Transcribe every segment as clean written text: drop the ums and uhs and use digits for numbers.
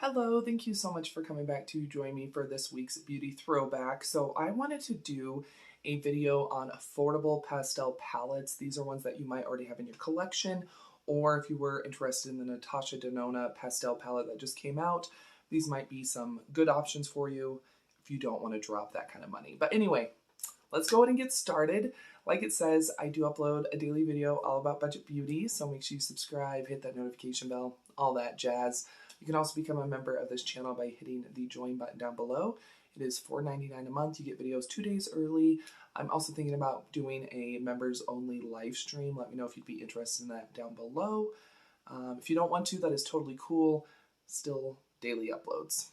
Hello, thank you so much for coming back to join me for this week's beauty throwback. So I wanted to do a video on affordable pastel palettes. These are ones that you might already have in your collection, or if you were interested in the Natasha Denona pastel palette that just came out, these might be some good options for you if you don't want to drop that kind of money. But anyway, let's go ahead and get started. Like it says, I do upload a daily video all about budget beauty, so make sure you subscribe, hit that notification bell, all that jazz. You can also become a member of this channel by hitting the join button down below. It is $4.99 a month. You get videos 2 days early. I'm also thinking about doing a members only live stream. Let me know if you'd be interested in that down below. If you don't want to, that is totally cool. Still daily uploads.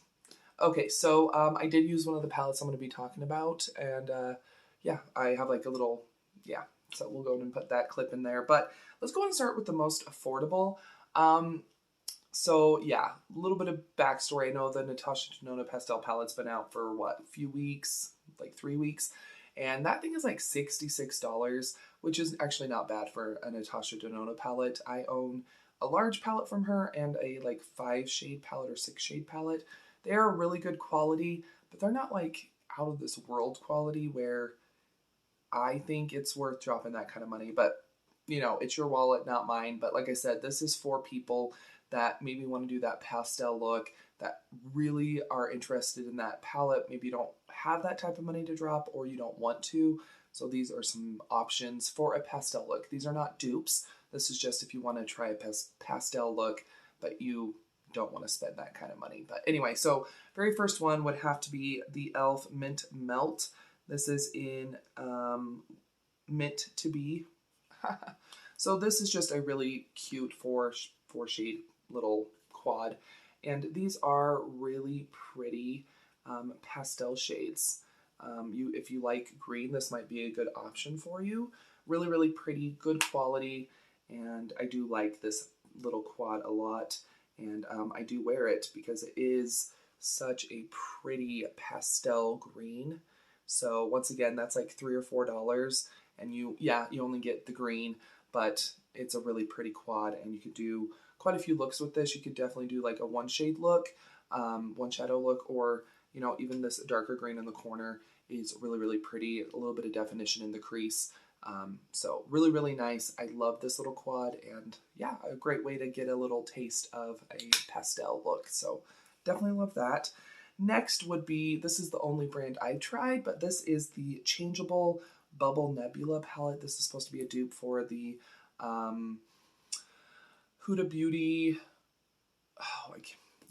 Okay, so I did use one of the palettes I'm going to be talking about, and yeah, I have like a little, so we'll go ahead and put that clip in there. But let's go ahead and start with the most affordable. So yeah, a little bit of backstory. I know the Natasha Denona pastel palette's been out for what, a few weeks, like 3 weeks, and that thing is like $66, which is actually not bad for a Natasha Denona palette. I own a large palette from her and a like 5-shade palette or 6-shade palette. They are really good quality, but they're not like out of this world quality where I think it's worth dropping that kind of money. But you know, it's your wallet, not mine. But like I said, this is for people that maybe want to do that pastel look, that really are interested in that palette. Maybe you don't have that type of money to drop, or you don't want to. So these are some options for a pastel look. These are not dupes. This is just if you want to try a pastel look, but you don't want to spend that kind of money. But anyway, so very first one would have to be the e.l.f. Mint Melt. This is in Mint to Be. So this is just a really cute four shade little quad, and these are really pretty pastel shades. If you like green, this might be a good option for you. Really pretty, good quality, and I do like this little quad a lot, and I do wear it because it is such a pretty pastel green. So once again, that's like $3 or $4, and you only get the green, but it's a really pretty quad, and you could do quite a few looks with this. You could definitely do like a one shade look, one shadow look, or you know, even this darker green in the corner is really pretty. A little bit of definition in the crease. So really nice. I love this little quad, and yeah, a great way to get a little taste of a pastel look. So definitely love that. Next would be, this is the only brand I tried, but this is the Changeable Bubble Nebula palette. This is supposed to be a dupe for the Huda Beauty. Oh,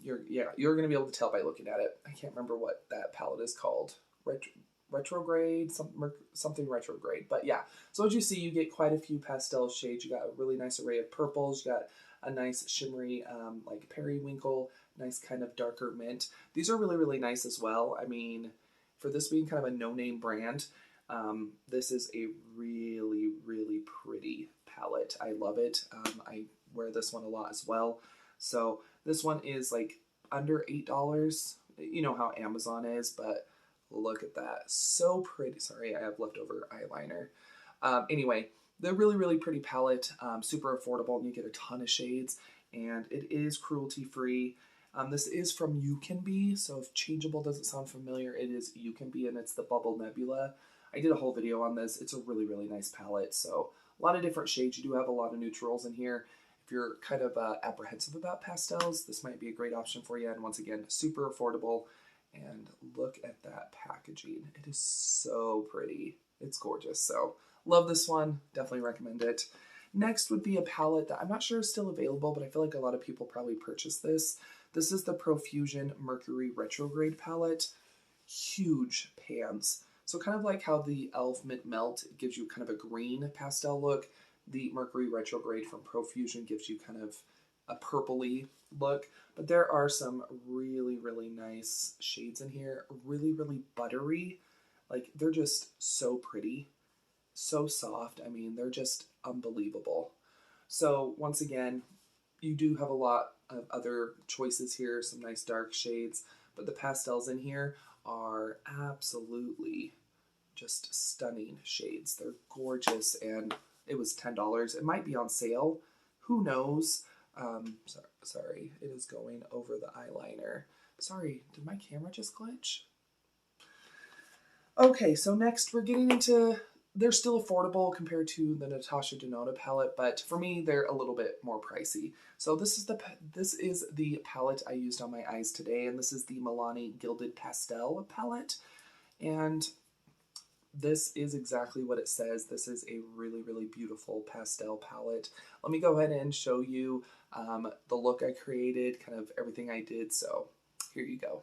you're gonna be able to tell by looking at it. I can't remember what that palette is called. Retrograde, something retrograde. But yeah, so as you see, you get quite a few pastel shades. You got a really nice array of purples. You got a nice shimmery like periwinkle, nice kind of darker mint. These are really nice as well. I mean, for this being kind of a no-name brand, this is a really pretty palette. I love it. I wear this one a lot as well. So this one is like under $8. You know how Amazon is, but look at that. So pretty. Sorry, I have leftover eyeliner. Anyway, they're really pretty palette, super affordable, and you get a ton of shades, and it is cruelty-free. This is from You Can Be, so if Changeable doesn't sound familiar, it is You Can Be, and it's the Bubble Nebula. I did a whole video on this. It's a really nice palette, so a lot of different shades. You do have a lot of neutrals in here. If you're kind of apprehensive about pastels, this might be a great option for you, and once again, super affordable. And look at that packaging. It is so pretty. It's gorgeous. So love this one. Definitely recommend it. Next would be a palette that I'm not sure is still available, but I feel like a lot of people probably purchased this. This is the Profusion Mercury Retrograde palette. Huge pans. So kind of like how the e.l.f. Mint Melt gives you kind of a green pastel look, the Mercury Retrograde from Profusion gives you kind of a purpley look. But there are some really nice shades in here. Really buttery. Like, they're just so pretty. So soft. I mean, they're just unbelievable. So, once again, you do have a lot of other choices here. Some nice dark shades. But the pastels in here are absolutely just stunning shades. They're gorgeous, and it was $10. It might be on sale. Who knows? Sorry, it is going over the eyeliner. Sorry, did my camera just glitch? Okay, so next we're getting into, they're still affordable compared to the Natasha Denona palette, but for me they're a little bit more pricey. So this is the palette I used on my eyes today, and this is the Milani Gilded Pastel palette, and this is exactly what it says. This is a really, really beautiful pastel palette. Let me go ahead and show you the look I created, kind of everything I did. So here you go.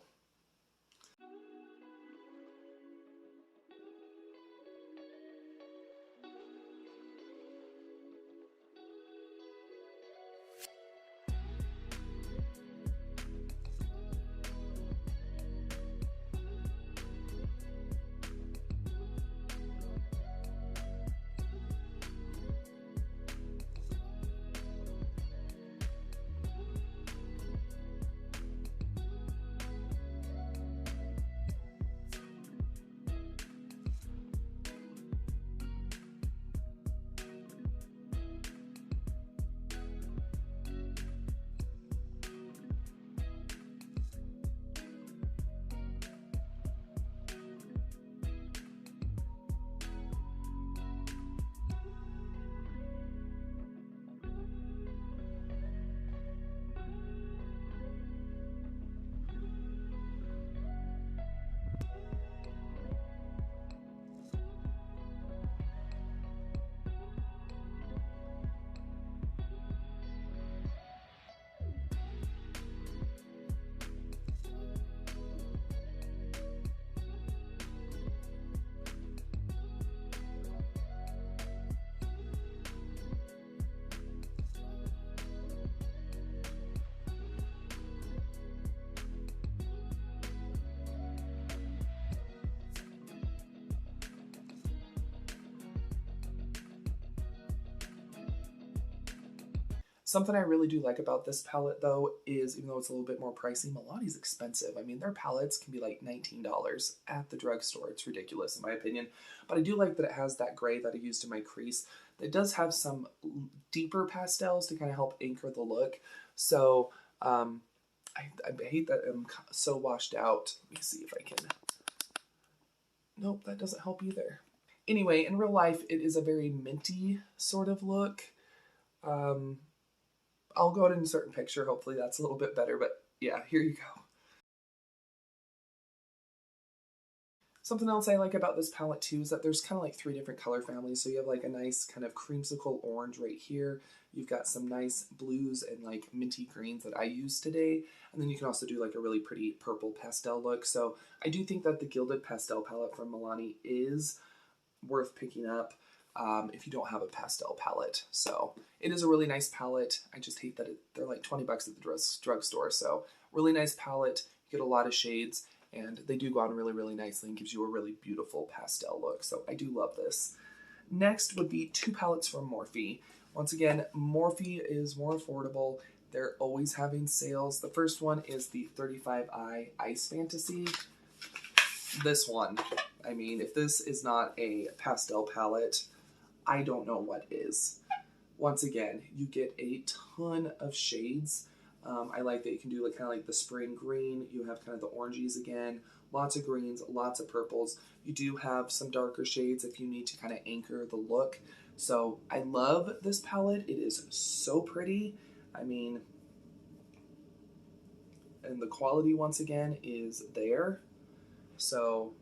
Something I really do like about this palette, though, is even though it's a little bit more pricey, Milani's expensive. I mean, their palettes can be like $19 at the drugstore. It's ridiculous, in my opinion. But I do like that it has that gray that I used in my crease. It does have some deeper pastels to kind of help anchor the look. So I hate that I'm so washed out. Let me see if I can... Nope, that doesn't help either. Anyway, in real life, it is a very minty sort of look. I'll go ahead and insert a picture. Hopefully that's a little bit better, but yeah, here you go. Something else I like about this palette too is that there's kind of like 3 different color families. So you have like a nice kind of creamsicle orange right here. You've got some nice blues and like minty greens that I used today. And then you can also do like a really pretty purple pastel look. So I do think that the Gilded Pastel palette from Milani is worth picking up if you don't have a pastel palette. So it is a really nice palette. I just hate that they're like 20 bucks at the drugstore. So really nice palette. You get a lot of shades, and they do go on really, really nicely and gives you a really beautiful pastel look. So I do love this. Next would be 2 palettes from Morphe. Once again, Morphe is more affordable. They're always having sales. The first one is the 35i Ice Fantasy. This one, I mean, if this is not a pastel palette, I don't know what is. Once again, you get a ton of shades. I like that you can do like kind of like the spring green. You have kind of the oranges again, lots of greens, lots of purples. You do have some darker shades if you need to kind of anchor the look. So I love this palette. It is so pretty. I mean, and the quality once again is there. So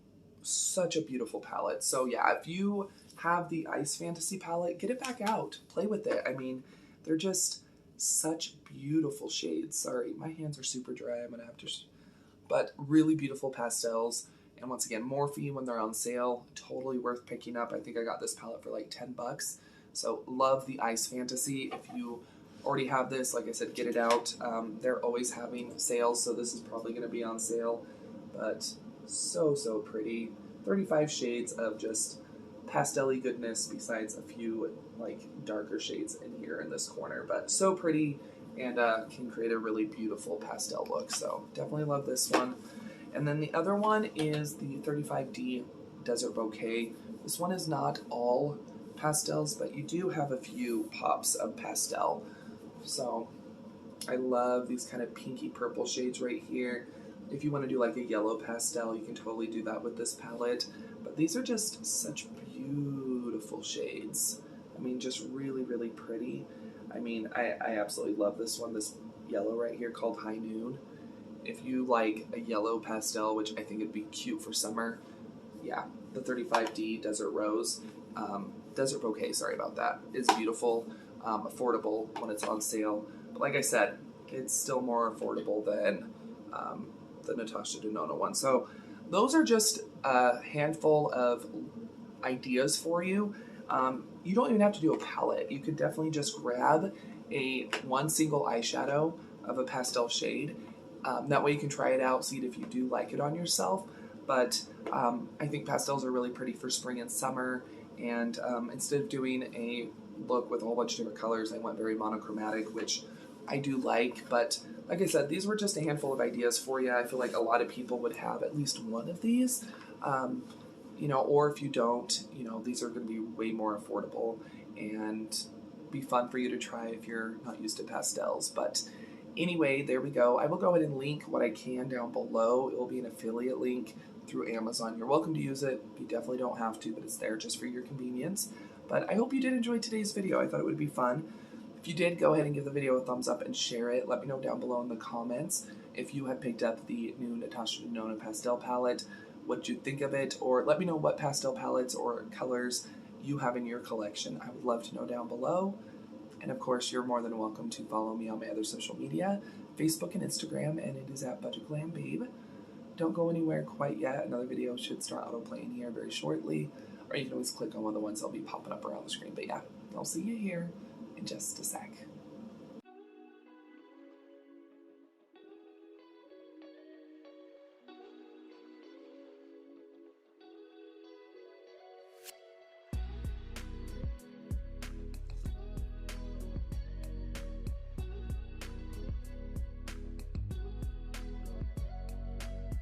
such a beautiful palette. So yeah, if you have the Ice Fantasy palette, get it back out, play with it. I mean, they're just such beautiful shades. Sorry, my hands are super dry. I'm gonna have to, but really beautiful pastels. And once again, Morphe, when they're on sale, totally worth picking up. I think I got this palette for like 10 bucks. So love the Ice Fantasy. If you already have this, like I said, get it out. They're always having sales, so this is probably gonna be on sale, but so, so pretty. 35 shades of just pastel-y goodness besides a few like darker shades in here in this corner, but so pretty and can create a really beautiful pastel look. So definitely love this one. And then the other one is the 35D Desert Bouquet. This one is not all pastels, but you do have a few pops of pastel. So I love these kind of pinky purple shades right here. If you want to do like a yellow pastel, you can totally do that with this palette. But these are just such beautiful shades. I mean, just really, really pretty. I mean, I absolutely love this one, this yellow right here called High Noon. If you like a yellow pastel, which I think would be cute for summer, yeah, the 35D Desert Rose, Desert Bouquet, sorry about that, is beautiful, affordable when it's on sale. But like I said, it's still more affordable than the Natasha Denona one. So those are just a handful of ideas for you. You don't even have to do a palette. You could definitely just grab one single eyeshadow of a pastel shade. That way you can try it out, see if you do like it on yourself. But I think pastels are really pretty for spring and summer. And instead of doing a look with a whole bunch of different colors, I went very monochromatic, which I do like. But like I said, these were just a handful of ideas for you. I feel like a lot of people would have at least one of these. You know, or if you don't, you know, these are going to be way more affordable and be fun for you to try if you're not used to pastels. But anyway, there we go. I will go ahead and link what I can down below. It will be an affiliate link through Amazon. You're welcome to use it. You definitely don't have to, but it's there just for your convenience. But I hope you did enjoy today's video. I thought it would be fun. If you did, go ahead and give the video a thumbs up and share it. Let me know down below in the comments if you have picked up the new Natasha Denona pastel palette, what you think of it, or let me know what pastel palettes or colors you have in your collection. I would love to know down below. And of course, you're more than welcome to follow me on my other social media, Facebook and Instagram, and it is at Budget Glam Babe. Don't go anywhere quite yet. Another video should start autoplaying here very shortly, or you can always click on one of the ones that'll be popping up around the screen. But yeah, I'll see you here in just a sec.